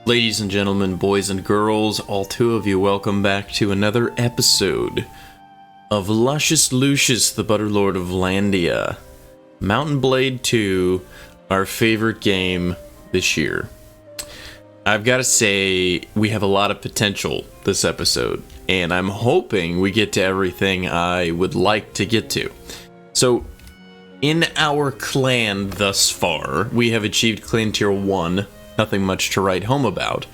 Ladies and gentlemen, boys and girls, all two of you, welcome back to another episode of Lucius, the Butterlord of Vlandia. Mountain Blade 2, our favorite game this year. I've got to say, we have a lot of potential this episode, and I'm hoping we get to everything I would like to get to. So, in our clan thus far, we have achieved clan tier 1, nothing much to write home about,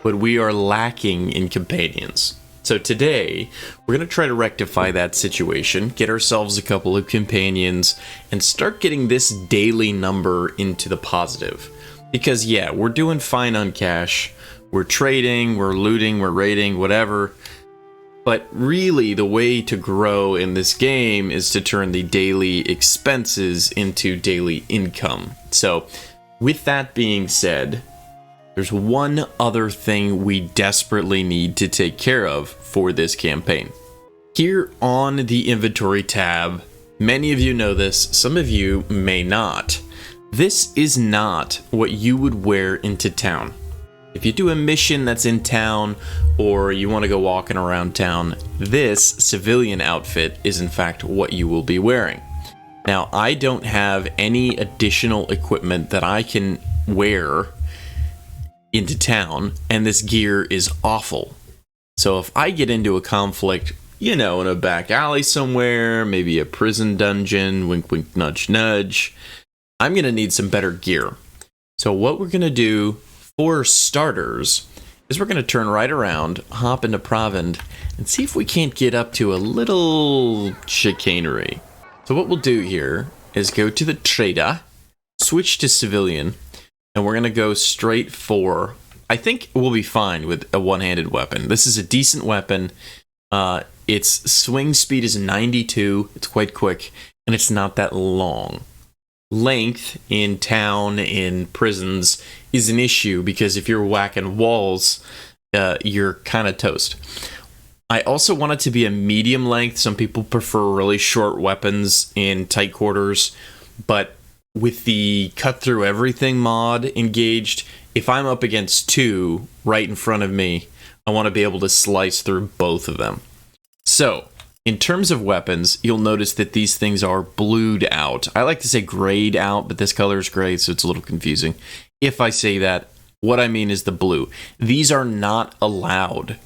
but we are lacking in companions. So today, we're going to try to rectify that situation, get ourselves a couple of companions, and start getting this daily number into the positive. Because yeah, we're doing fine on cash, we're trading, we're looting, we're raiding, whatever. But really, the way to grow in this game is to turn the daily expenses into daily income. So, with that being said, there's one other thing we desperately need to take care of for this campaign. Here on the inventory tab, many of you know this, some of you may not. This is not what you would wear into town. If you do a mission that's in town, or you want to go walking around town, this civilian outfit is in fact what you will be wearing. Now, I don't have any additional equipment that I can wear into town, and this gear is awful. So if I get into a conflict, you know, in a back alley somewhere, maybe a prison dungeon, wink wink nudge nudge, I'm gonna need some better gear. So what we're gonna do for starters is we're gonna turn right around, hop into Provend, and see if we can't get up to a little chicanery. So what we'll do here is go to the trader, switch to civilian, and we're going to go straight for, I think we'll be fine with a one-handed weapon. This is a decent weapon. Its swing speed is 92, it's quite quick, and it's not that long. Length in town, in prisons, is an issue because if you're whacking walls, you're kind of toast. I also want it to be a medium length. Some people prefer really short weapons in tight quarters, but with the cut through everything mod engaged, if I'm up against two right in front of me, I want to be able to slice through both of them. So, in terms of weapons, you'll notice that these things are blued out. I like to say grayed out, but this color is gray, so it's a little confusing. If I say that, what I mean is the blue. These are not allowed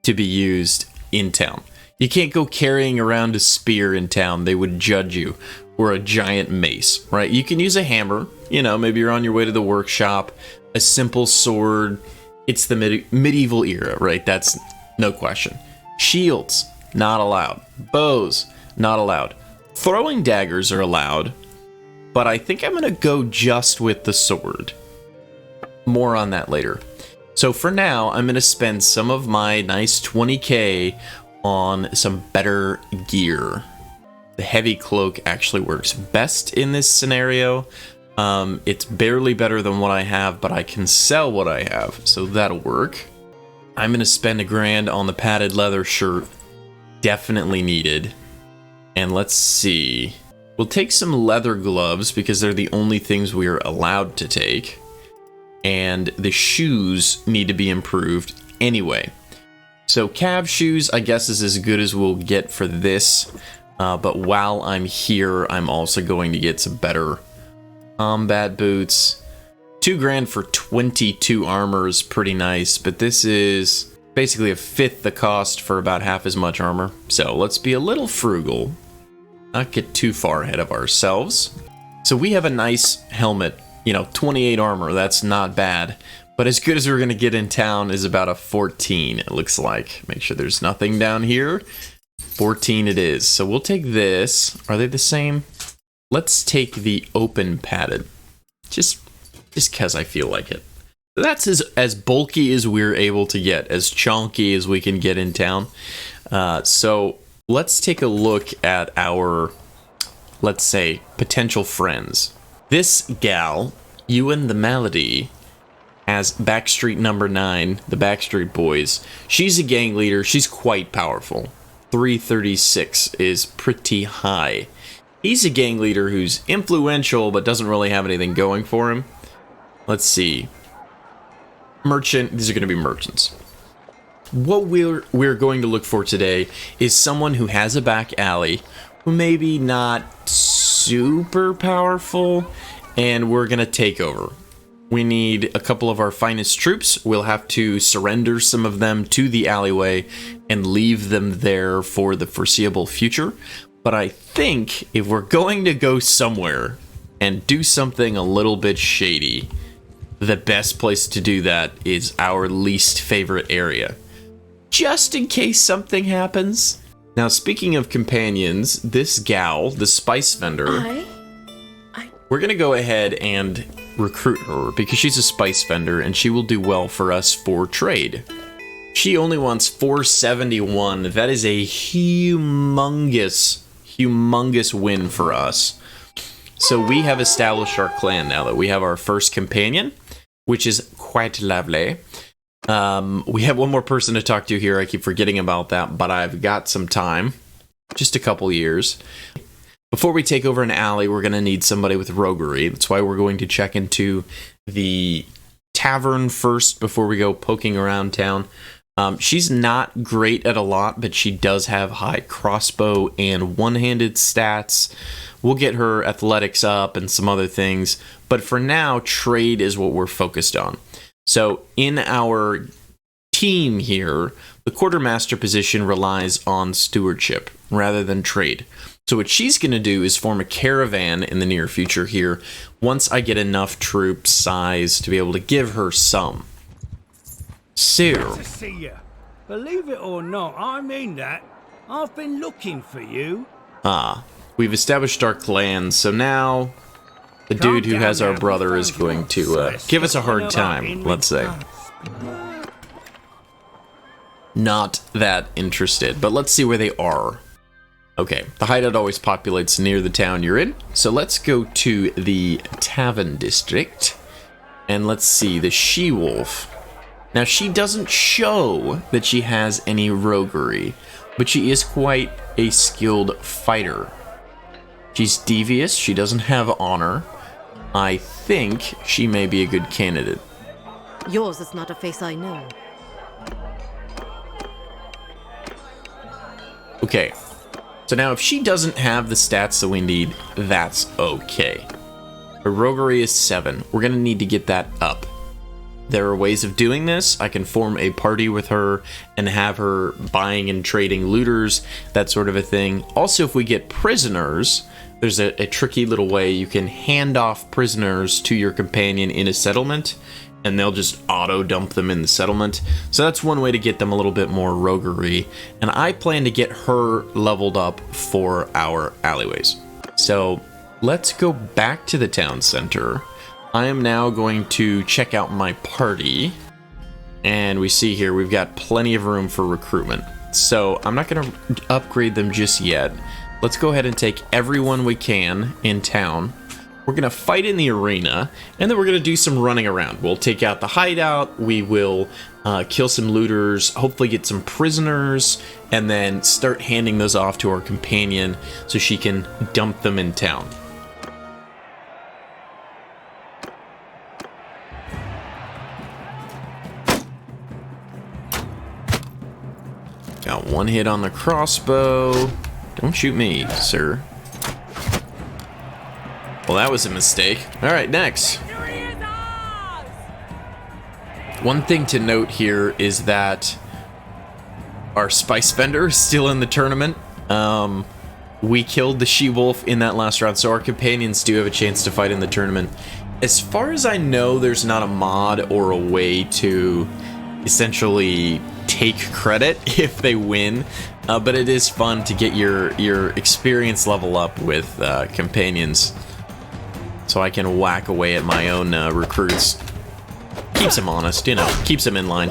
to be used in town. You can't go carrying around a spear in town, they would judge you, or a giant mace, right? You can use a hammer, you know, maybe you're on your way to the workshop, a simple sword. It's the medieval era, right? That's no question. Shields, not allowed. Bows, not allowed. Throwing daggers are allowed, but I think I'm gonna go just with the sword. More on that later. So for now, I'm going to spend some of my nice 20k on some better gear. The heavy cloak actually works best in this scenario. It's barely better than what I have, but I can sell what I have, so that'll work. I'm going to spend $1,000 on the padded leather shirt. Definitely needed. And let's see. We'll take some leather gloves because they're the only things we are allowed to take. And the shoes need to be improved anyway. So calf shoes, I guess, is as good as we'll get for this. But while I'm here, I'm also going to get some better combat boots. $2,000 for 22 armor is pretty nice, but this is basically a fifth the cost for about half as much armor. So let's be a little frugal, not get too far ahead of ourselves. So we have a nice helmet. You know, 28 armor, that's not bad. But as good as we're going to get in town is about a 14, it looks like. Make sure there's nothing down here. 14 it is. So we'll take this. Are they the same? Let's take the open padded. Just because I feel like it. That's as bulky as we're able to get. As chunky as we can get in town. So let's take a look at our, let's say, potential friends. This gal, Ewan the Malady, has Backstreet number 9, the Backstreet Boys. She's a gang leader. She's quite powerful. 336 is pretty high. He's a gang leader who's influential but doesn't really have anything going for him. Let's see. merchant. These are going to be merchants. What we're going to look for today is someone who has a back alley, who maybe not super powerful, and we're going to take over. We need a couple of our finest troops. We'll have to surrender some of them to the alleyway and leave them there for the foreseeable future. But I think if we're going to go somewhere and do something a little bit shady, the best place to do that is our least favorite area, just in case something happens. Now, speaking of companions, this gal, the spice vendor, we're gonna go ahead and recruit her because she's a spice vendor and she will do well for us for trade. She only wants 471. That is a humongous win for us. So we have established our clan now that we have our first companion, which is quite lovely. We have one more person to talk to here. I keep forgetting about that, but I've got some time. Just a couple years. Before we take over an alley, we're going to need somebody with roguery. That's why we're going to check into the tavern first before we go poking around town. She's not great at a lot, but she does have high crossbow and one-handed stats. We'll get her athletics up and some other things. But for now, trade is what we're focused on. So in our team here, the quartermaster position relies on stewardship rather than trade. So what she's going to do is form a caravan in the near future here once I get enough troop size to be able to give her some. So, to see you. Believe it or not, I mean that. I've been looking for you. We've established our clan, so now the dude who has our brother is going to give us a hard time, let's say. Not that interested, but let's see where they are. Okay, the hideout always populates near the town you're in, so let's go to the tavern district, and let's see, the she-wolf. Now, she doesn't show that she has any roguery, but she is quite a skilled fighter. She's devious, she doesn't have honor. I think she may be a good candidate. Yours is not a face I know. Okay. So now, if she doesn't have the stats that we need, that's okay. Her roguery is 7. We're going to need to get that up. There are ways of doing this. I can form a party with her and have her buying and trading looters, that sort of a thing. Also, if we get prisoners, there's a tricky little way you can hand off prisoners to your companion in a settlement, and they'll just auto-dump them in the settlement. So that's one way to get them a little bit more roguery. And I plan to get her leveled up for our alleyways. So let's go back to the town center. I am now going to check out my party. And we see here we've got plenty of room for recruitment. So I'm not going to upgrade them just yet. Let's go ahead and take everyone we can in town. We're going to fight in the arena, and then we're going to do some running around. We'll take out the hideout, we will kill some looters, hopefully get some prisoners, and then start handing those off to our companion so she can dump them in town. Got one hit on the crossbow. Don't shoot me, sir. Well, that was a mistake. All right, next. One thing to note here is that our spice vendor is still in the tournament. We killed the she-wolf in that last round, so our companions do have a chance to fight in the tournament. As far as I know, there's not a mod or a way to essentially take credit if they win, but it is fun to get your experience level up with companions. So I can whack away at my own recruits. Keeps them honest, you know, keeps them in line.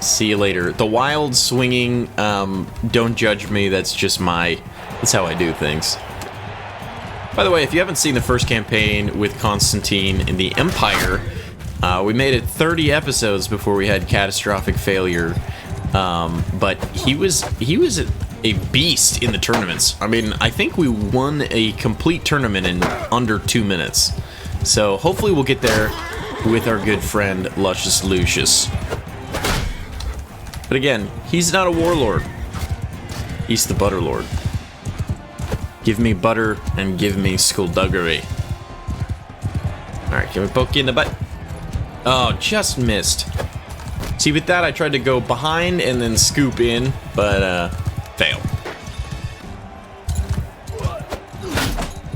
See you later. The wild swinging, don't judge me, that's how I do things. By the way, if you haven't seen the first campaign with Constantine in the Empire, we made it 30 episodes before we had catastrophic failure. But he was a beast in the tournaments. I mean, I think we won a complete tournament in under 2 minutes. So hopefully we'll get there. with our good friend Lucius. But again, he's not a warlord. He's the Butterlord. Give me butter and give me skullduggery. Alright, can we poke you in the butt? Oh, just missed. See, with that, I tried to go behind and then scoop in, but, fail.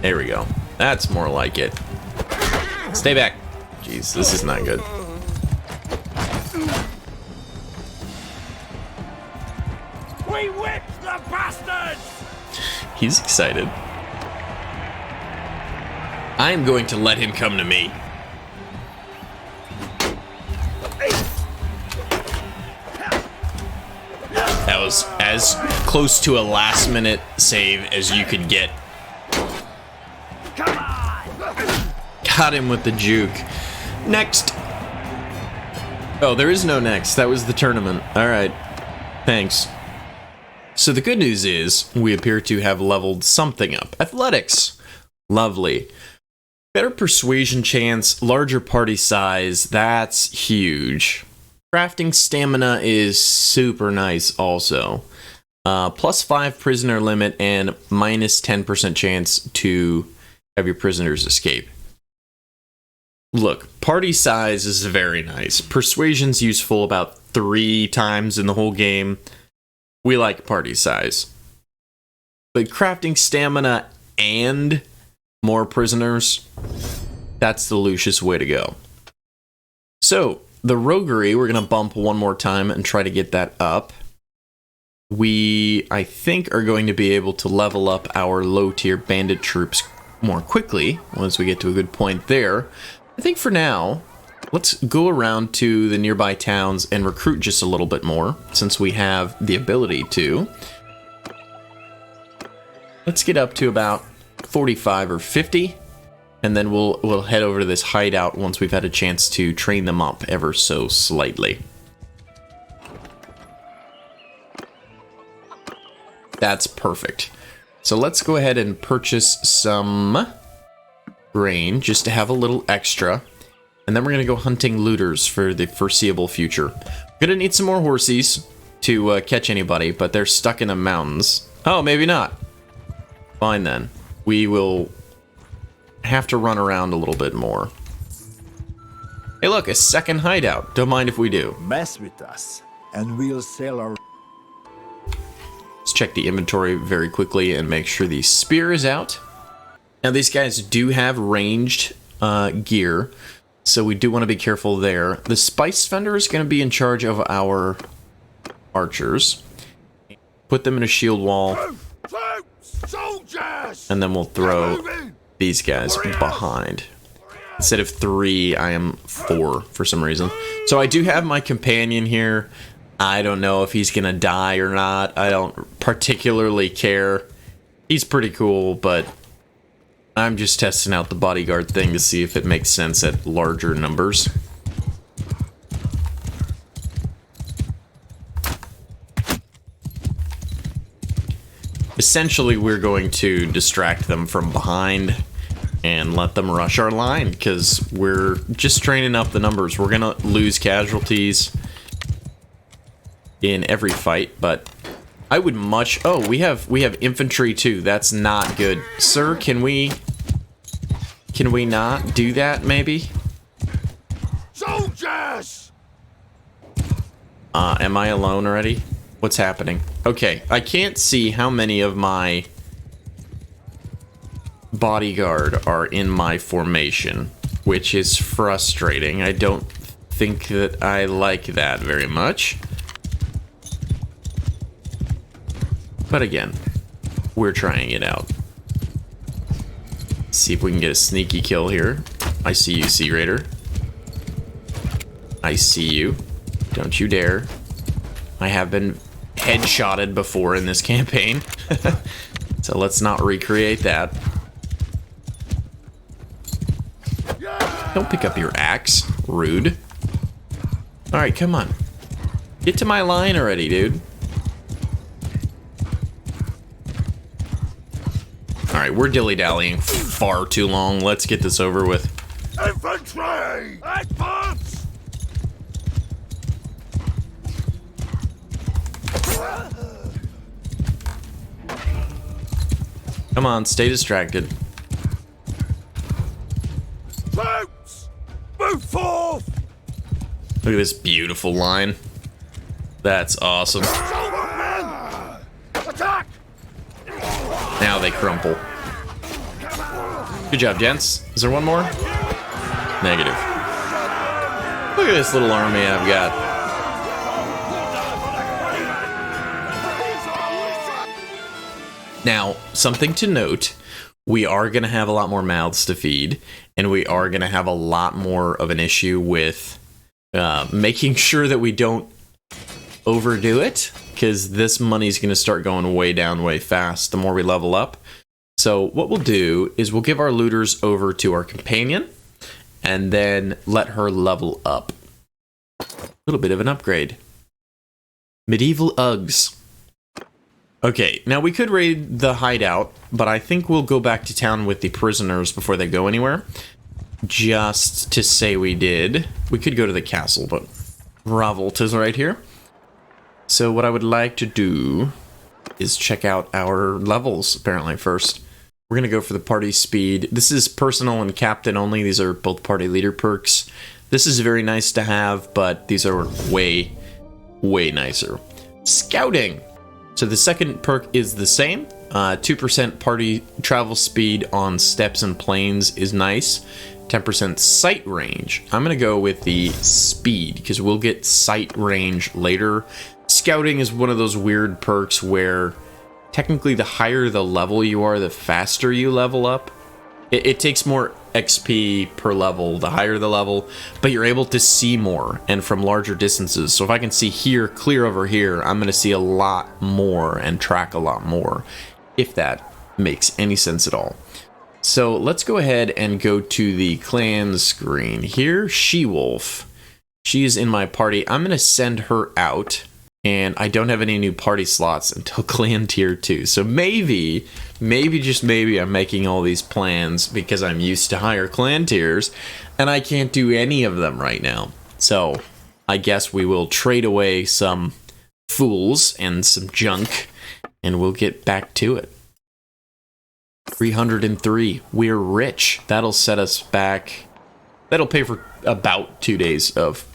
There we go. That's more like it. Stay back. Jeez, this is not good. We whipped the bastards! He's excited. I am going to let him come to me. That was as close to a last-minute save as you could get. Come on! Got him with the juke. Next. Oh, there is no next. That was the tournament. Alright. Thanks. So the good news is, we appear to have leveled something up. Athletics. Lovely. Better persuasion chance, larger party size. That's huge. Crafting stamina is super nice also. +5 prisoner limit and minus 10% chance to have your prisoners escape. Look, party size is very nice. Persuasion's useful about 3 times in the whole game. We like party size. But crafting stamina and more prisoners, that's the Lucius way to go. So, the roguery, we're going to bump one more time and try to get that up. We, I think, are going to be able to level up our low-tier bandit troops more quickly once we get to a good point there. I think for now, let's go around to the nearby towns and recruit just a little bit more, since we have the ability to. Let's get up to about 45 or 50. And then we'll head over to this hideout once we've had a chance to train them up ever so slightly. That's perfect. So let's go ahead and purchase some grain just to have a little extra. And then we're going to go hunting looters for the foreseeable future. We're going to need some more horsies to catch anybody, but they're stuck in the mountains. Oh, maybe not. Fine then. We will have to run around a little bit more. Hey look, a second hideout. Don't mind if we do. Mess with us, and we'll sell our... Let's check the inventory very quickly and make sure the spear is out. Now these guys do have ranged gear, so we do want to be careful there. The spice vendor is going to be in charge of our archers. Put them in a shield wall. And then we'll throw these guys behind. Instead of 3, I am 4 for some reason. So I do have my companion here. I don't know if he's gonna die or not. I don't particularly care. He's pretty cool, but I'm just testing out the bodyguard thing to see if it makes sense at larger numbers. Essentially, we're going to distract them from behind and let them rush our line, because we're just training up the numbers. We're gonna lose casualties in every fight, but I would much... Oh, we have infantry too. That's not good. Sir, can we not do that, maybe? Soldiers! Am I alone already? What's happening? Okay, I can't see how many of my bodyguard are in my formation, which is frustrating. I don't think that I like that very much. But again, we're trying it out. See if we can get a sneaky kill here. I see you, Sea Raider. I see you. Don't you dare. I have been headshotted before in this campaign. So let's not recreate that. Don't pick up your axe. Rude. Alright, come on. Get to my line already, dude. Alright, we're dilly-dallying far too long. Let's get this over with. Infantry! At Come on, stay distracted. Boots! Move forth! Look at this beautiful line. That's awesome. Attack! Now they crumple. Good job, gents. Is there one more? Negative. Look at this little army I've got. Now, something to note, we are going to have a lot more mouths to feed, and we are going to have a lot more of an issue with making sure that we don't overdo it, because this money's going to start going way down way fast the more we level up. So what we'll do is we'll give our looters over to our companion, and then let her level up. A little bit of an upgrade. Medieval Uggs. Okay, now we could raid the hideout, but I think we'll go back to town with the prisoners before they go anywhere. Just to say we did. We could go to the castle, but Revolt is right here. So what I would like to do is check out our levels, apparently, first. We're going to go for the party speed. This is personal and captain only. These are both party leader perks. This is very nice to have, but these are way, way nicer. Scouting. So the second perk is the same. 2% party travel speed on steppes and plains is nice. 10% sight range. I'm going to go with the speed because we'll get sight range later. Scouting is one of those weird perks where technically the higher the level you are, the faster you level up. It takes more XP per level, the higher the level, but you're able to see more and from larger distances. So if I can see here, clear over here, I'm going to see a lot more and track a lot more, if that makes any sense at all. So let's go ahead and go to the clan screen here. She-Wolf. She's in my party. I'm going to send her out, and I don't have any new party slots until clan tier 2. So maybe just maybe I'm making all these plans because I'm used to higher clan tiers, and I can't do any of them right now. So I guess we will trade away some fools and some junk, and we'll get back to it. 303. We're rich. That'll set us back. That'll pay for about 2 days of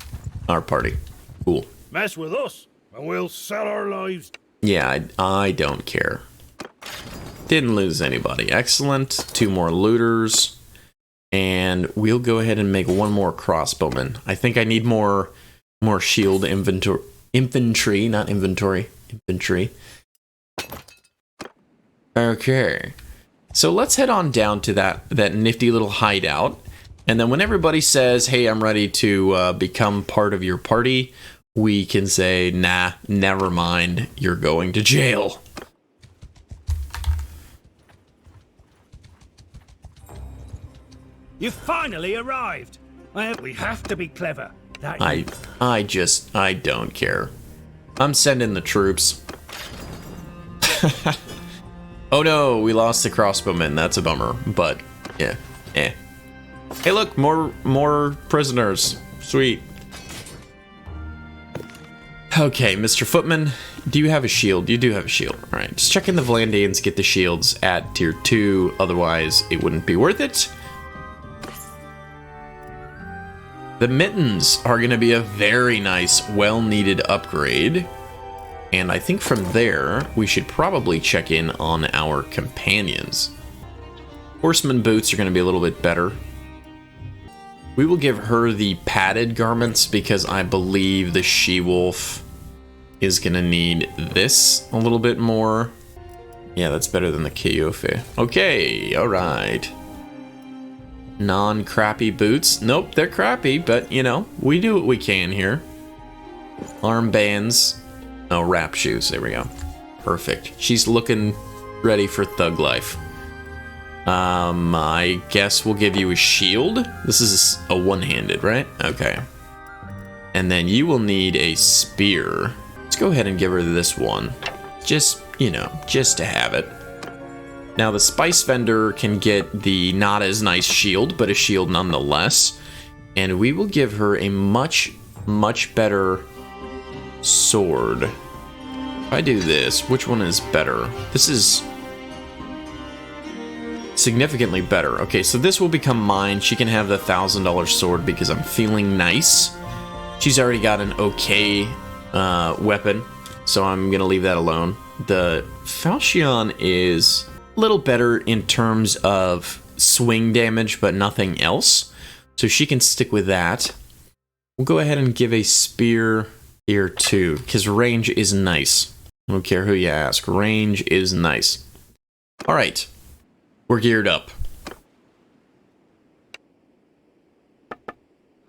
our party. Cool. Mess with us, and we'll sell our lives. Yeah, I don't care. Didn't lose anybody. Excellent. 2 more looters. And we'll go ahead and make 1 more crossbowman. I think I need more shield infantry, not inventory. Infantry. Okay. So let's head on down to that nifty little hideout. And then when everybody says, hey, I'm ready to become part of your party, we can say, nah, never mind, you're going to jail. You finally arrived. We have to be clever. I don't care. I'm sending the troops. Oh no, we lost the crossbowmen. That's a bummer, but yeah, eh. Hey look, more prisoners. Sweet. Okay, Mr. Footman, do you have a shield? You do have a shield. All right, just checking the Vlandians get the shields at tier 2, otherwise it wouldn't be worth it. The mittens are going to be a very nice, well-needed upgrade. And I think from there, we should probably check in on our companions. Horseman boots are going to be a little bit better. We will give her the padded garments because I believe the she-wolf is going to need this a little bit more. Yeah, that's better than the Keofe. Okay, alright. Non-crappy boots. Nope, they're crappy, but, you know, we do what we can here. Armbands. Oh, wrap shoes. There we go. Perfect. She's looking ready for thug life. I guess we'll give you a shield. This is a one-handed, right? Okay. And then you will need a spear. Let's go ahead and give her this one. Just, you know, just to have it. Now, the spice vendor can get the not as nice shield, but a shield nonetheless. And we will give her a much, much better sword. If I do this, which one is better? This is... significantly better. Okay, so this will become mine. She can have the $1,000 sword because I'm feeling nice. She's already got an okay weapon, so I'm gonna leave that alone. The Falchion is a little better in terms of swing damage, but nothing else. So she can stick with that. We'll go ahead and give a spear here too, because range is nice. I don't care who you ask. Range is nice. Alright. We're geared up.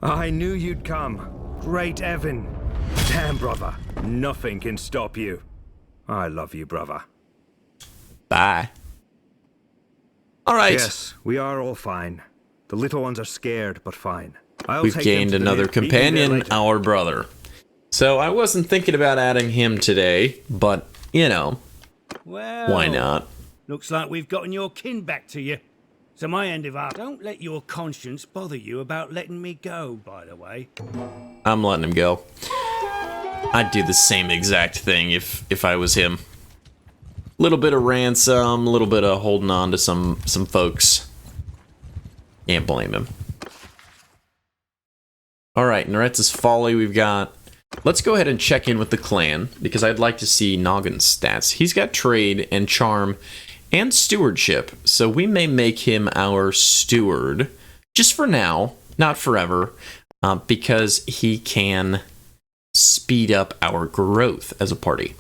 I knew you'd come. Great Evan. Damn, brother. Nothing can stop you. I love you, brother. Bye. Alright. Yes, we are all fine. The little ones are scared, but fine. We've gained another companion, our brother. So I wasn't thinking about adding him today, but, you know, well, why not? Looks like we've gotten your kin back to you. So my end of up. Don't let your conscience bother you about letting me go, by the way. I'm letting him go. I'd do the same exact thing if I was him. Little bit of ransom, a little bit of holding on to some folks. Can't blame him. Alright, Noret's Folly we've got. Let's go ahead and check in with the clan, because I'd like to see Noggin's stats. He's got trade and charm and stewardship, so we may make him our steward. Just for now, not forever, because he can speed up our growth as a party.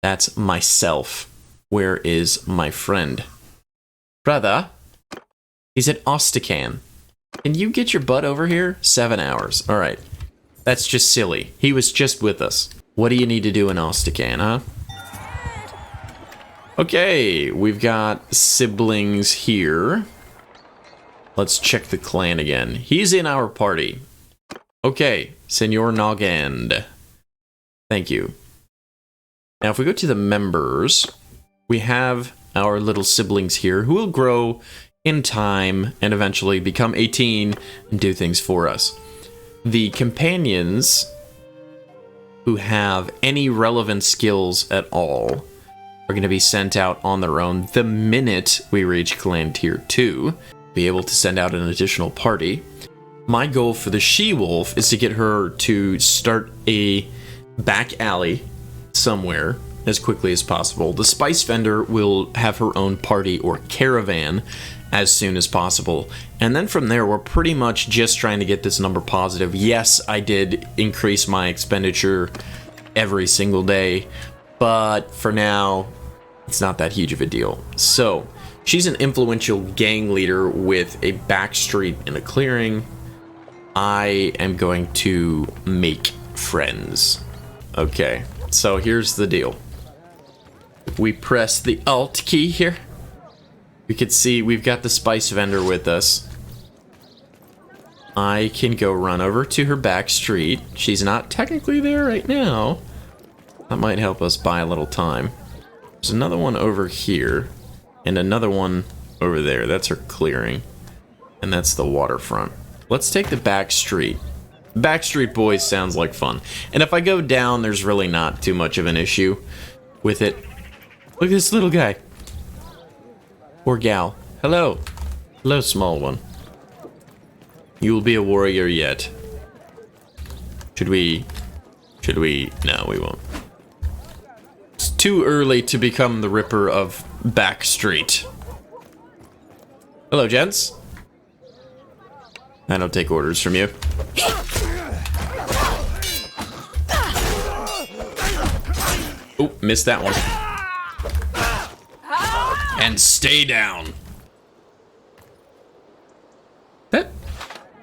That's myself. Where is my friend? Brother? He's at Ostican. Can you get your butt over here? 7 hours. Alright. That's just silly. He was just with us. What do you need to do in Ostican, huh? Okay, we've got siblings here. Let's check the clan again. He's in our party. Okay, Senor Nogand. Thank you. Now, if we go to the members, we have our little siblings here who will grow in time and eventually become 18 and do things for us. The companions who have any relevant skills at all are going to be sent out on their own the minute we reach clan tier 2. Be able to send out an additional party. My goal for the she-wolf is to get her to start a back alley somewhere as quickly as possible. The spice vendor will have her own party or caravan as soon as possible. And then from there, we're pretty much just trying to get this number positive. Yes, I did increase my expenditure every single day, but for now, it's not that huge of a deal. So, she's an influential gang leader with a back street and a clearing. I am going to make friends. Okay, so here's the deal. We press the Alt key here. We can see we've got the spice vendor with us. I can go run over to her back street. She's not technically there right now. That might help us buy a little time. There's another one over here. And another one over there. That's her clearing. And that's the waterfront. Let's take the back street. Back street boys sounds like fun. And if I go down, there's really not too much of an issue with it. Look at this little guy. Or gal. Hello. Hello, small one. You will be a warrior yet. Should we? No, we won't. It's too early to become the Ripper of Back Street. Hello, gents. I don't take orders from you. Oh, missed that one. And stay down.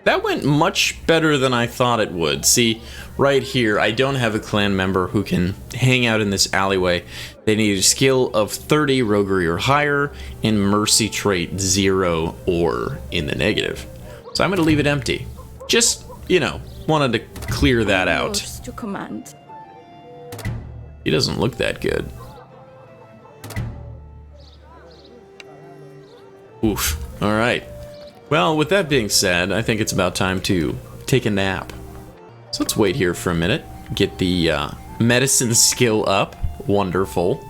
That went much better than I thought it would. See, right here, I don't have a clan member who can hang out in this alleyway. They need a skill of 30 roguery or higher, and mercy trait 0 or in the negative. So I'm going to leave it empty. Just, you know, wanted to clear that out. To command. He doesn't look that good. Oof. All right. Well, with that being said, I think it's about time to take a nap. So let's wait here for a minute. Get the medicine skill up. Wonderful.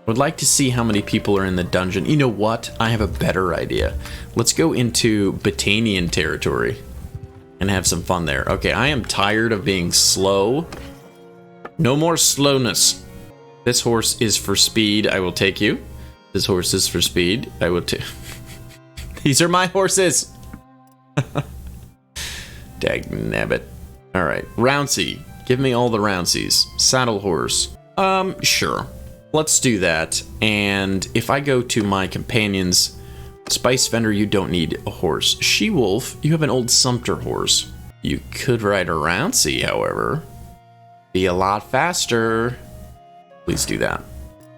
would like to see how many people are in the dungeon. You know what? I have a better idea. Let's go into Botanian territory and have some fun there. Okay, I am tired of being slow. No more slowness. This horse is for speed. I will take you. This horse is for speed. I will take... These are my horses. Dagnabbit. Alright, Rouncy. Give me all the Rouncies. Saddle horse. Sure. Let's do that. And if I go to my companions, Spice Vendor, you don't need a horse. She-Wolf, you have an old Sumpter horse. You could ride a Rouncy, however. Be a lot faster. Please do that.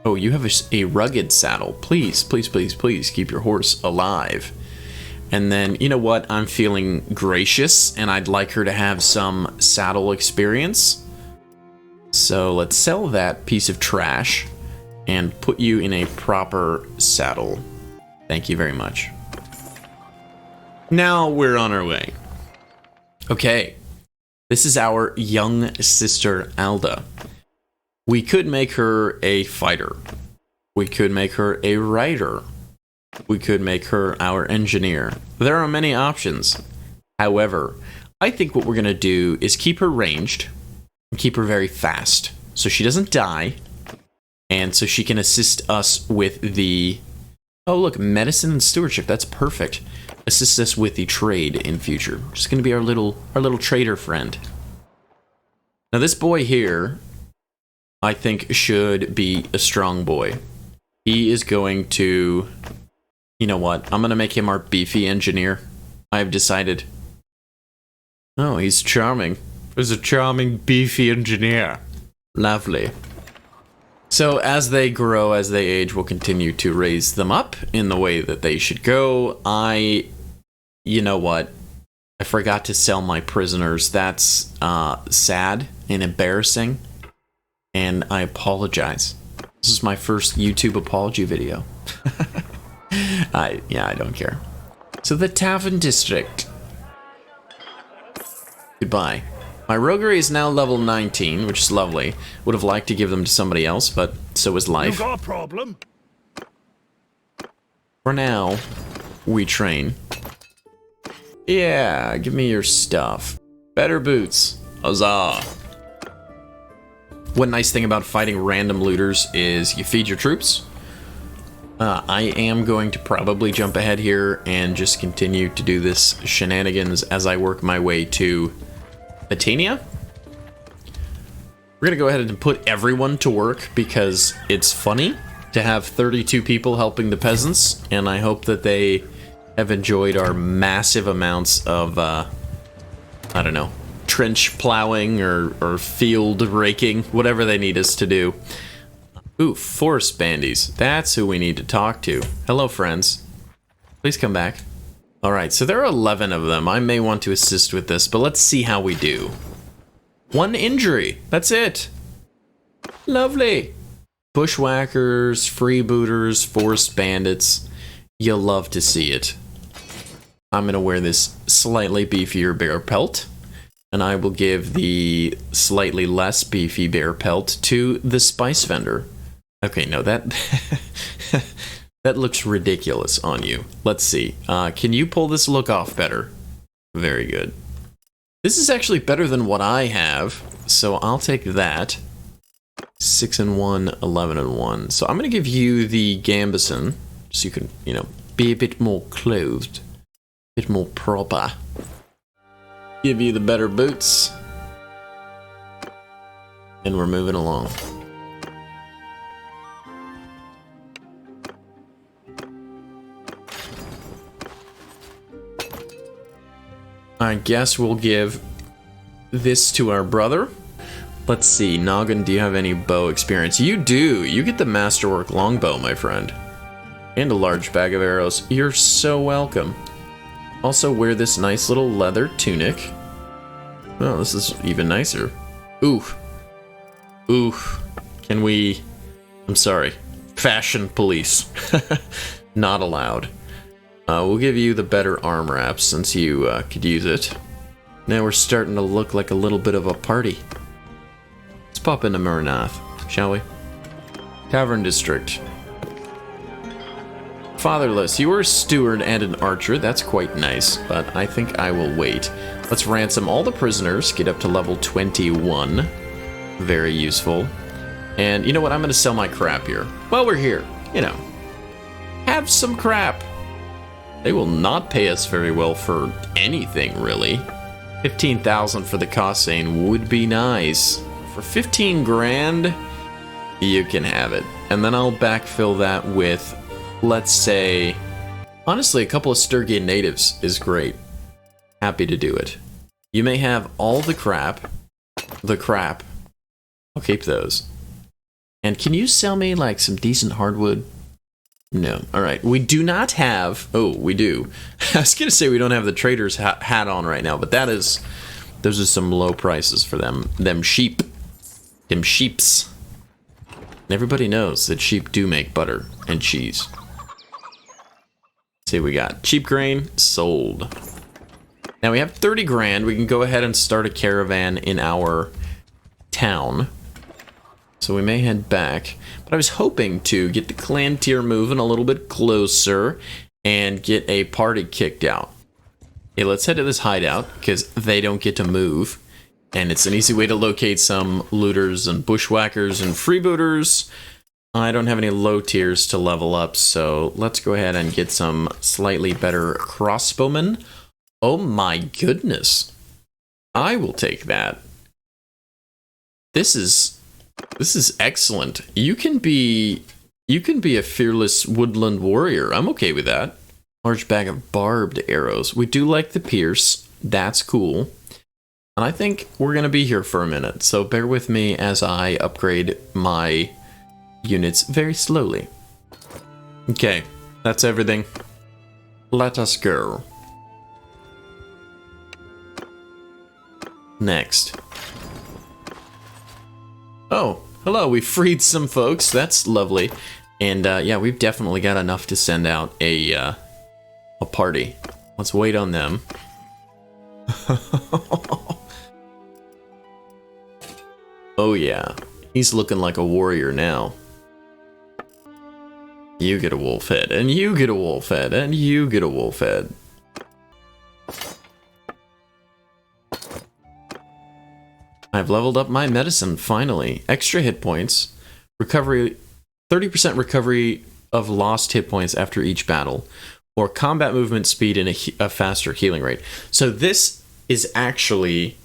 Oh, you have a rugged saddle. Please, please, please, please keep your horse alive. And then, you know what? I'm feeling gracious, and I'd like her to have some saddle experience. So let's sell that piece of trash and put you in a proper saddle. Thank you very much. Now we're on our way. Okay. This is our young sister, Alda. We could make her a fighter. We could make her a rider. We could make her our engineer. There are many options. However, I think what we're going to do is keep her ranged and keep her very fast so she doesn't die and so she can assist us with the... Oh, look, medicine and stewardship. That's perfect. Assist us with the trade in future. She's going to be our little trader friend. Now, this boy here, I think, should be a strong boy. He is going to... You know what? I'm going to make him our beefy engineer. I've decided. Oh, he's charming. He's a charming beefy engineer. Lovely. So as they grow, as they age, we'll continue to raise them up in the way that they should go. You know what? I forgot to sell my prisoners. That's sad and embarrassing. And I apologize. This is my first YouTube apology video. I don't care. So the Tavern District. Goodbye. My roguery is now level 19, which is lovely. Would have liked to give them to somebody else, but so is life. You got a problem? For now, we train. Yeah, give me your stuff. Better boots. Huzzah. One nice thing about fighting random looters is you feed your troops. I am going to probably jump ahead here and just continue to do this shenanigans as I work my way to Batania. We're going to go ahead and put everyone to work because it's funny to have 32 people helping the peasants, and I hope that they have enjoyed our massive amounts of, I don't know, trench plowing or field raking, whatever they need us to do. Ooh, forest bandies. That's who we need to talk to. Hello, friends. Please come back. Alright, so there are 11 of them. I may want to assist with this, but let's see how we do. 1 injury. That's it. Lovely. Bushwhackers, freebooters, forest bandits. You'll love to see it. I'm going to wear this slightly beefier bear pelt. And I will give the slightly less beefy bear pelt to the spice vendor. Okay, no, that that looks ridiculous on you. Let's see. Can you pull this look off better? Very good. This is actually better than what I have, so I'll take that. 6 and 1, 11 and 1. So I'm going to give you the gambeson, so you can, you know, be a bit more clothed, a bit more proper. Give you the better boots. And we're moving along. I guess we'll give this to our brother. Let's see, Noggin, do you have any bow experience? You do! You get the Masterwork Longbow, my friend. And a large bag of arrows. You're so welcome. Also wear this nice little leather tunic. Oh, this is even nicer. Oof. Oof. Can we... I'm sorry. Fashion police. Not allowed. We'll give you the better arm wrap since you could use it. Now we're starting to look like a little bit of a party. Let's pop into Murnath, shall we? Tavern District. Fatherless. You are a steward and an archer. That's quite nice, but I think I will wait. Let's ransom all the prisoners. Get up to level 21. Very useful. And you know what? I'm going to sell my crap here. While we're here, you know. Have some crap. They will not pay us very well for anything, really. 15,000 for the Cossain would be nice. For 15 grand, you can have it. And then I'll backfill that with, let's say, honestly, a couple of Sturgian natives is great. Happy to do it. You may have all the crap. I'll keep those. And can you sell me like some decent hardwood? No. Alright. We do not have... Oh, we do. I was going to say we don't have the trader's hat on right now, but that is... Those are some low prices for them. Them sheep. Them sheeps. And everybody knows that sheep do make butter and cheese. See, we got cheap grain sold. Now we have 30 grand. We can go ahead and start a caravan in our town. So we may head back. But I was hoping to get the clan tier moving a little bit closer and get a party kicked out. Okay, let's head to this hideout because they don't get to move. And it's an easy way to locate some looters and bushwhackers and freebooters. I don't have any low tiers to level up, so let's go ahead and get some slightly better crossbowmen. Oh my goodness. I will take that. This is excellent. You can be a fearless woodland warrior. I'm okay with that. Large bag of barbed arrows. We do like the pierce. That's cool. And I think we're going to be here for a minute, so bear with me as I upgrade my units very slowly. Okay, that's everything. Let us go. Next. Oh, hello, we freed some folks. That's lovely. And yeah, we've definitely got enough to send out a party. Let's wait on them. Oh yeah, he's looking like a warrior now. You get a wolf head, and you get a wolf head, and you get a wolf head. I've leveled up my medicine, finally. Extra hit points. Recovery, 30% recovery of lost hit points after each battle. Or combat movement speed and a faster healing rate. So this is actually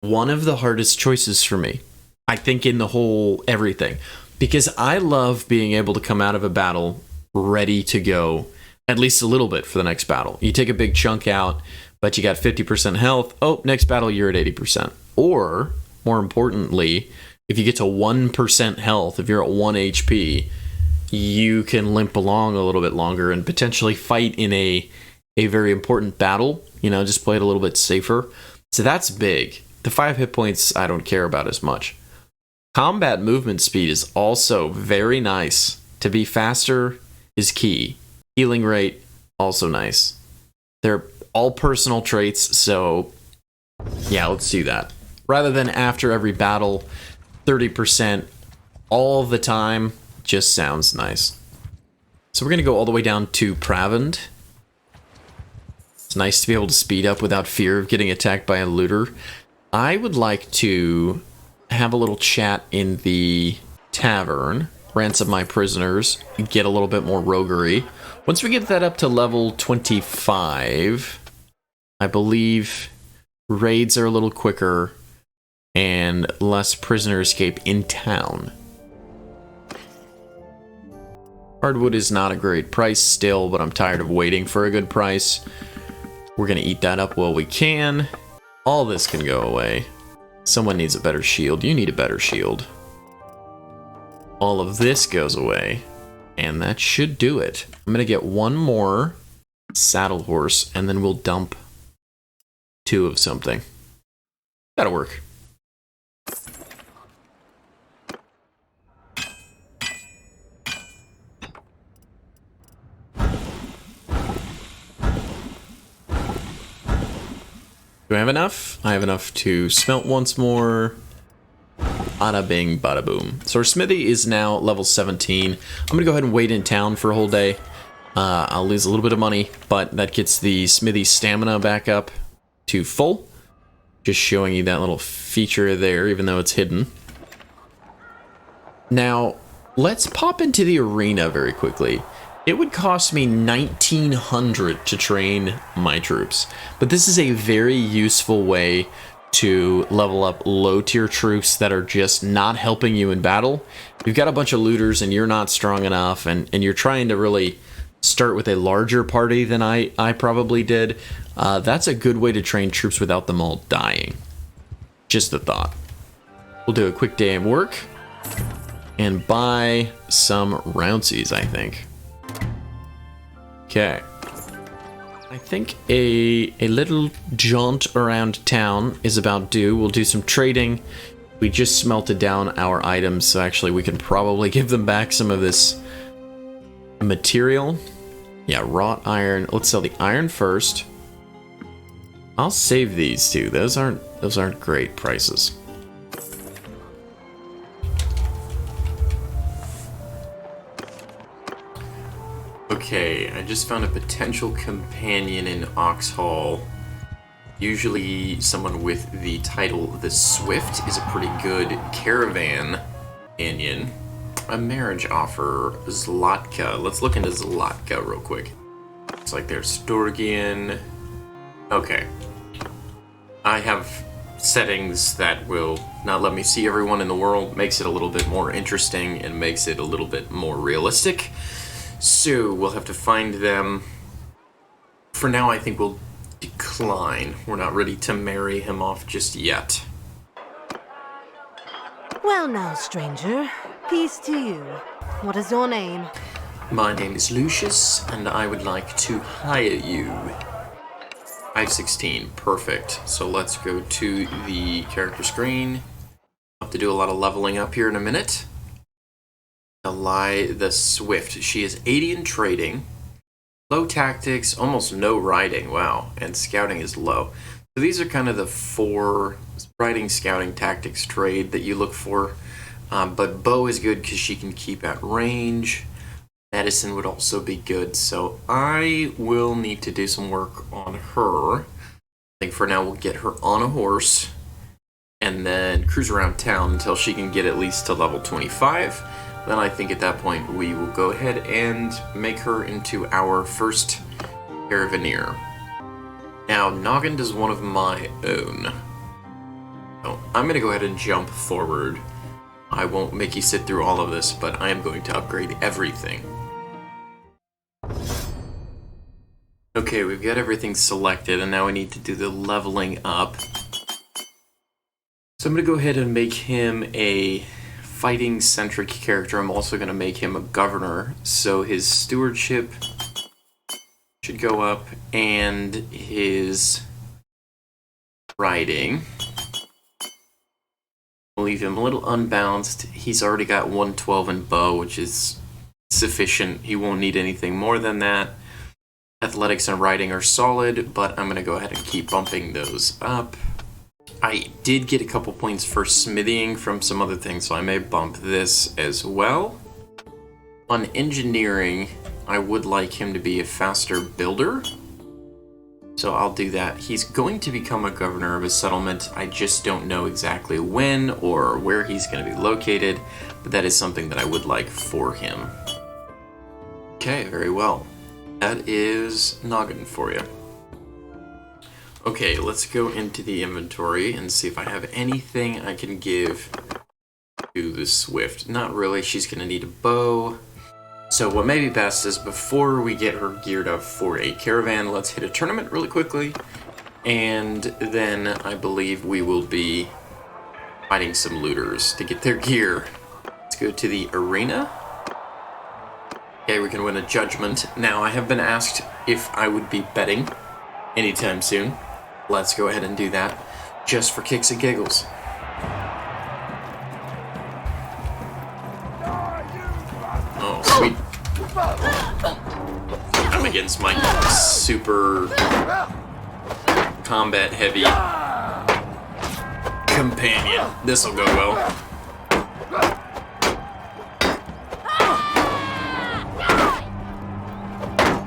one of the hardest choices for me. I think in the whole everything. Because I love being able to come out of a battle ready to go at least a little bit for the next battle. You take a big chunk out, but you got 50% health. Oh, next battle you're at 80%. Or, more importantly, if you get to 1% health, if you're at 1 HP, you can limp along a little bit longer and potentially fight in a very important battle. You know, just play it a little bit safer. So that's big. The 5 hit points I don't care about as much. Combat movement speed is also very nice. To be faster is key. Healing rate, also nice. They're all personal traits, so yeah, let's do that. Rather than after every battle, 30% all the time, just sounds nice. So we're going to go all the way down to Pravend. It's nice to be able to speed up without fear of getting attacked by a looter. I would like to have a little chat in the tavern, ransom my prisoners, get a little bit more roguery. Once we get that up to level 25, I believe raids are a little quicker and less prisoner escape in town. Hardwood is not a great price still, but I'm tired of waiting for a good price. We're gonna eat that up while we can. All this can go away. Someone needs a better shield. You need a better shield. All of this goes away. And that should do it. I'm gonna get one more saddle horse, and then we'll dump 2 of something. That'll work. Do I have enough? I have enough to smelt once more. bada bing, bada boom. So our smithy is now level 17. I'm gonna go ahead and wait in town for a whole day. I'll lose a little bit of money, but that gets the smithy stamina back up to full. Just showing you that little feature there, even though it's hidden. Now, let's pop into the arena very quickly. It would cost me 1900 to train my troops, but this is a very useful way to level up low tier troops that are just not helping you in battle. If you've got a bunch of looters and you're not strong enough, and you're trying to really start with a larger party than I probably did, that's a good way to train troops without them all dying. Just a thought. We'll do a quick day of work and buy some roundsies, I think. Okay. I think a little jaunt around town is about due. We'll do some trading. We just smelted down our items, so actually we can probably give them back some of this material. Yeah, wrought iron. Let's sell the iron first. I'll save these two. Those aren't great prices. Okay, I just found a potential companion in Oxhall. Usually someone with the title The Swift is a pretty good caravan companion. A marriage offer, Zlatka. Let's look into Zlatka real quick. Looks like there's Storgian. Okay. I have settings that will not let me see everyone in the world. Makes it a little bit more interesting and makes it a little bit more realistic. So we'll have to find them. For now, I think we'll decline. We're not ready to marry him off just yet. Well now, stranger. Peace to you. What is your name? My name is Lucius, and I would like to hire you. 516, perfect. So let's go to the character screen. I'll have to do a lot of leveling up here in a minute. Ally the Swift. She is 80 in trading, low tactics, almost no riding, wow, and scouting is low. So these are kind of the 4 riding, scouting, tactics, trade that you look for. But bow is good because she can keep at range. Medicine would also be good, so I will need to do some work on her. I think for now we'll get her on a horse and then cruise around town until she can get at least to level 25. Then I think at that point we will go ahead and make her into our first caravaneer. Now, Noggin is one of my own. So I'm going to go ahead and jump forward. I won't make you sit through all of this, but I am going to upgrade everything. Okay, we've got everything selected, and now we need to do the leveling up. So I'm going to go ahead and make him a fighting-centric character. I'm also going to make him a governor, so his stewardship should go up, and his riding. We'll leave him a little unbalanced. He's already got 112 in bow, which is sufficient. He won't need anything more than that. Athletics and riding are solid, but I'm going to go ahead and keep bumping those up. I did get a couple points for smithing from some other things, so I may bump this as well. On engineering, I would like him to be a faster builder, so I'll do that. He's going to become a governor of a settlement. I just don't know exactly when or where he's going to be located, but that is something that I would like for him. Okay, very well. That is Noggin for you. Okay, let's go into the inventory and see if I have anything I can give to the Swift. Not really, she's going to need a bow. So what may be best is before we get her geared up for a caravan, let's hit a tournament really quickly. And then I believe we will be fighting some looters to get their gear. Let's go to the arena. Okay, we can win a judgment. Now, I have been asked if I would be betting anytime soon. Let's go ahead and do that, just for kicks and giggles. Oh, sweet. I'm against my super combat heavy companion. This'll go well.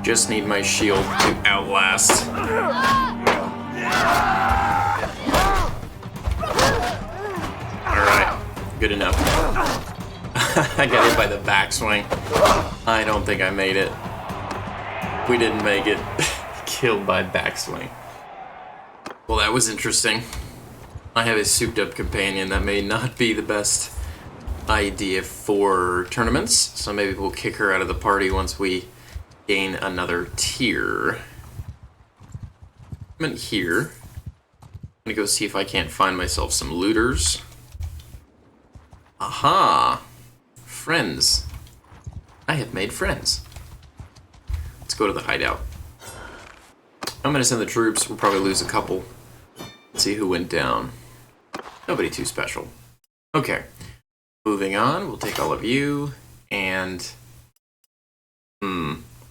Just need my shield to outlast. Alright, good enough. I got hit by the backswing. I don't think I made it. We didn't make it. Killed by backswing. Well, that was interesting. I have a souped up companion. That may not be the best idea for tournaments, so maybe we'll kick her out of the party once we gain another tier. I'm in here. I'm gonna go see if I can't find myself some looters. Aha! Friends. I have made friends. Let's go to the hideout. I'm gonna send the troops. We'll probably lose a couple. Let's see who went down. Nobody too special. Okay. Moving on, we'll take all of you, and...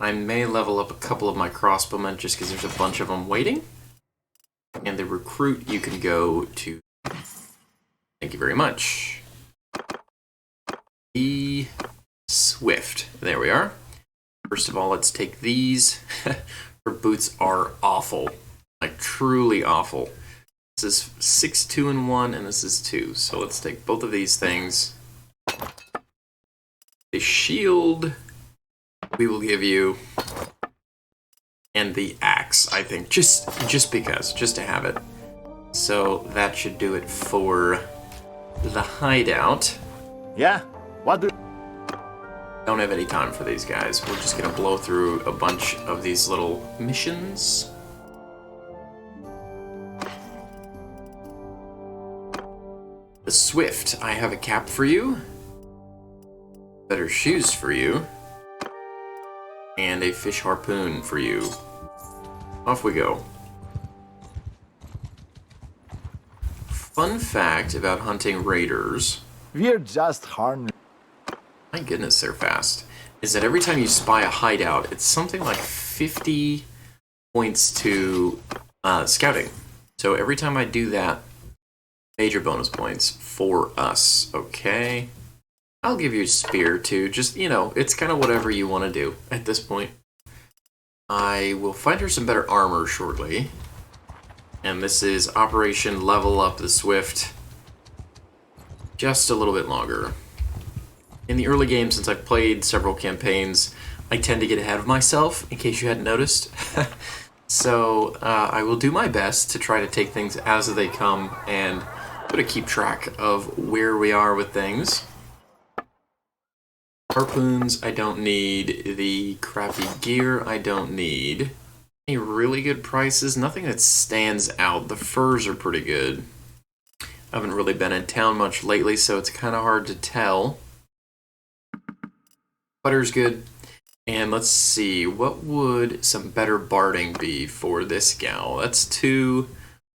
I may level up a couple of my crossbowmen just because there's a bunch of them waiting. And the recruit you can go to... Thank you very much. The Swift. There we are. First of all, let's take these. Her boots are awful. Like, truly awful. This is 6, 2, and 1, and this is 2. So let's take both of these things. The shield we will give you. And the axe, I think. Just because. Just to have it. So that should do it for the hideout. Yeah? What do... Don't have any time for these guys. We're just gonna blow through a bunch of these little missions. The Swift, I have a cap for you. Better shoes for you. And a fish harpoon for you. Off we go. Fun fact about hunting raiders. We're just harnessed. My goodness, they're fast. Is that every time you spy a hideout, it's something like 50 points to scouting. So every time I do that, major bonus points for us. Okay. I'll give you a spear too. Just, you know, it's kind of whatever you want to do at this point. I will find her some better armor shortly. And this is Operation Level Up the Swift. Just a little bit longer. In the early game, since I've played several campaigns, I tend to get ahead of myself, in case you hadn't noticed. So I will do my best to try to take things as they come and sort of keep track of where we are with things. Harpoons, I don't need. The crappy gear, I don't need. Any really good prices? Nothing that stands out. The furs are pretty good. I haven't really been in town much lately, so it's kind of hard to tell. Butter's good. And let's see, what would some better barding be for this gal? That's 2.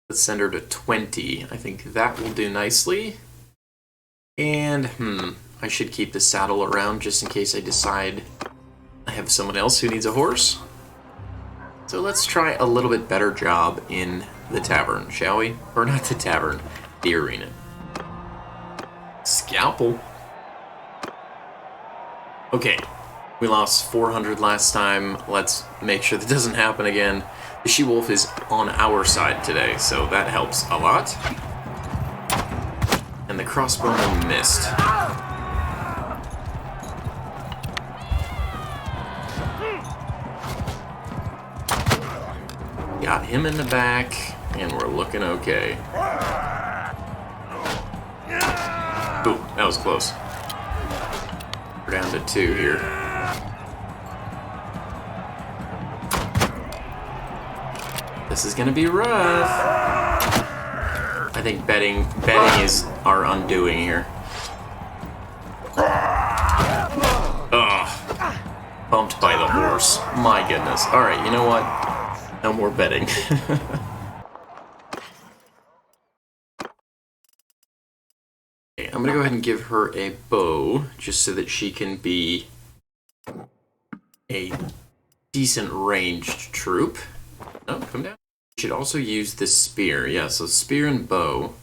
Let's send her to 20. I think that will do nicely. And, I should keep the saddle around just in case I decide I have someone else who needs a horse. So let's try a little bit better job in the tavern, shall we? Or not the tavern, the arena. Scalpel. Okay, we lost 400 last time. Let's make sure that doesn't happen again. The she-wolf is on our side today, so that helps a lot. And the crossbowman missed. Got him in the back, and we're looking okay. Ooh, that was close. We're down to 2 here. This is gonna be rough. I think betting is our undoing here. Ugh. Bumped by the horse. My goodness. Alright, you know what? No more betting. Okay, I'm gonna go ahead and give her a bow, just so that she can be a decent ranged troop. Oh, come down. Should also use this spear. Yeah, so spear and bow.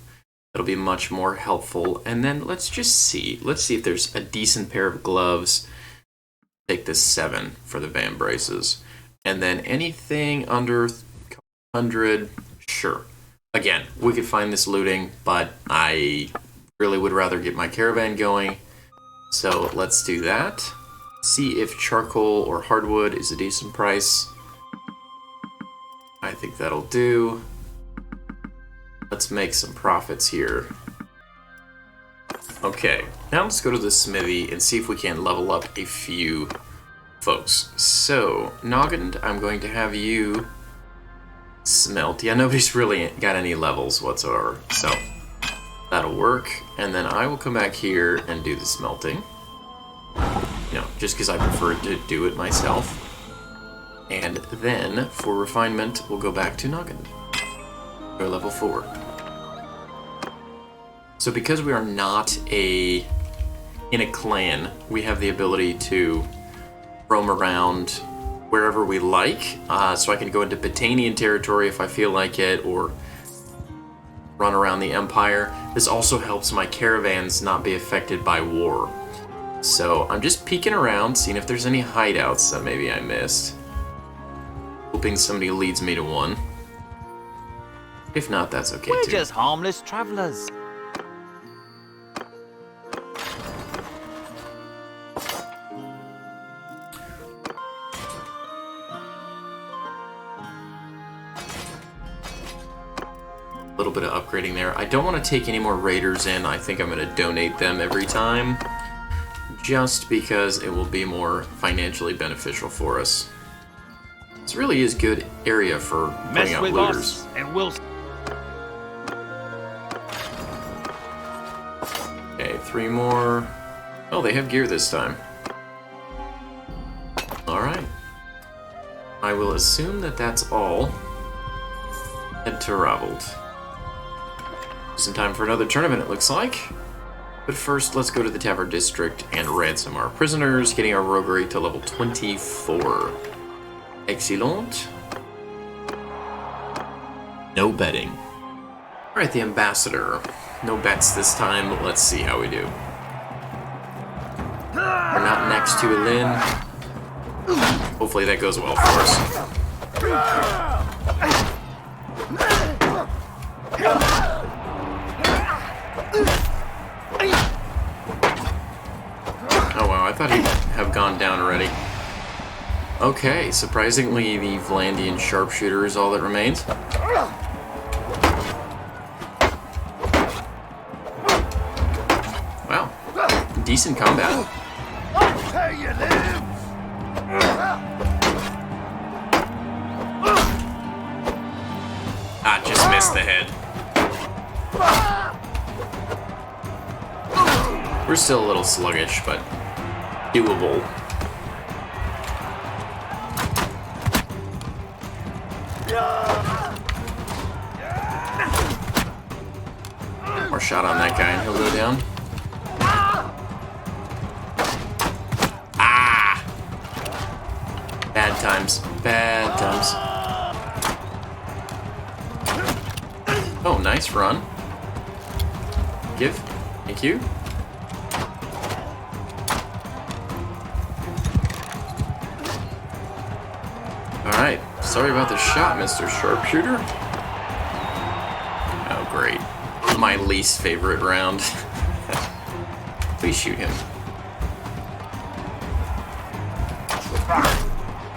That'll be much more helpful. And then let's just see. Let's see if there's a decent pair of gloves. Take this 7 for the van braces. And then anything under 100, sure. Again, we could find this looting, but I really would rather get my caravan going. So let's do that. See if charcoal or hardwood is a decent price. I think that'll do. Let's make some profits here. Okay, now let's go to the smithy and see if we can level up a few folks. So, Noggin, I'm going to have you smelt. Yeah, nobody's really got any levels whatsoever, so that'll work. And then I will come back here and do the smelting. You know, just because I prefer to do it myself. And then, for refinement, we'll go back to Noggin. Go level 4. So because we are not in a clan, we have the ability to roam around wherever we like. So I can go into Batanian territory if I feel like it, or run around the Empire. This also helps my caravans not be affected by war. So I'm just peeking around, seeing if there's any hideouts that maybe I missed. Hoping somebody leads me to one. If not, that's okay We're too. just harmless travelers. A little bit of upgrading there. I don't want to take any more raiders in. I think I'm going to donate them every time, just because it will be more financially beneficial for us. This really is good area for putting out looters. And we'll... Okay, 3 more. Oh, they have gear this time. Alright. I will assume that that's all. Head to Raveld. Just in time for another tournament, it looks like. But first, let's go to the Tavern District and ransom our prisoners, getting our roguery to level 24. Excellent. No betting. Alright, the Ambassador. No bets this time, but let's see how we do. We're not next to a Lin. Hopefully that goes well for us. Oh wow, I thought he'd have gone down already. Okay, surprisingly the Vlandian sharpshooter is all that remains. Wow, decent combat. Ah, just missed the head. We're still a little sluggish, but doable. More shot on that guy and he'll go down. Ah! Bad times. Bad times. Oh, nice run. Give. Thank you. Alright. Sorry about the shot, Mr. Sharpshooter. Oh, great. My least favorite round. Please shoot him.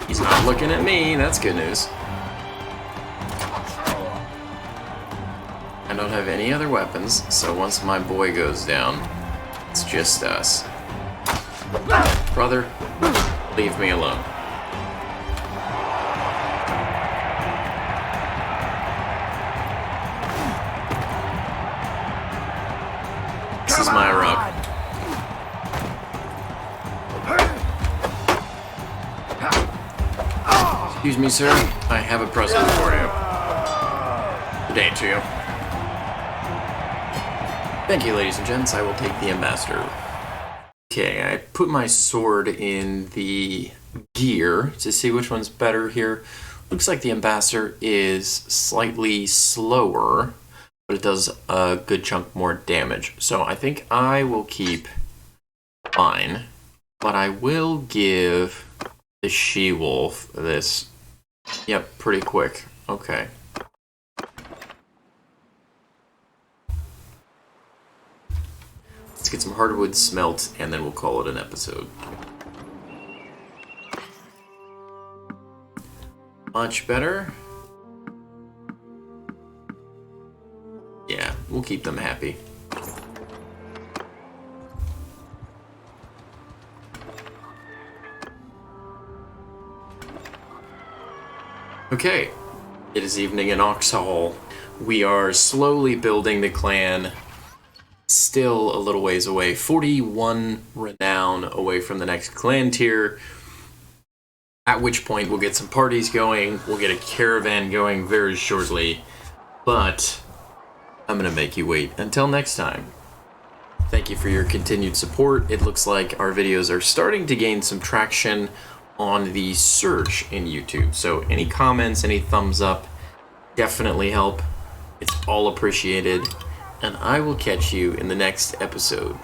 He's not looking at me. That's good news. I don't have any other weapons, so once my boy goes down, it's just us. Brother, leave me alone. This is my rock. Excuse me, sir. I have a present for you. Good day to you. Thank you, ladies and gents. I will take the Ambassador. Okay, I put my sword in the gear to see which one's better here. Looks like the Ambassador is slightly slower, but it does a good chunk more damage. So I think I will keep mine, but I will give the She-Wolf this Yep, pretty quick. Okay. Let's get some hardwood smelt, and then we'll call it an episode. Much better. Yeah, we'll keep them happy. Okay, it is evening in Oxhall. We are slowly building the clan. Still a little ways away. 41 renown away from the next clan tier. At which point we'll get some parties going. We'll get a caravan going very shortly. But I'm gonna make you wait until next time. Thank you for your continued support. It looks like our videos are starting to gain some traction on the search in YouTube. So any comments, any thumbs up definitely help. It's all appreciated. And I will catch you in the next episode.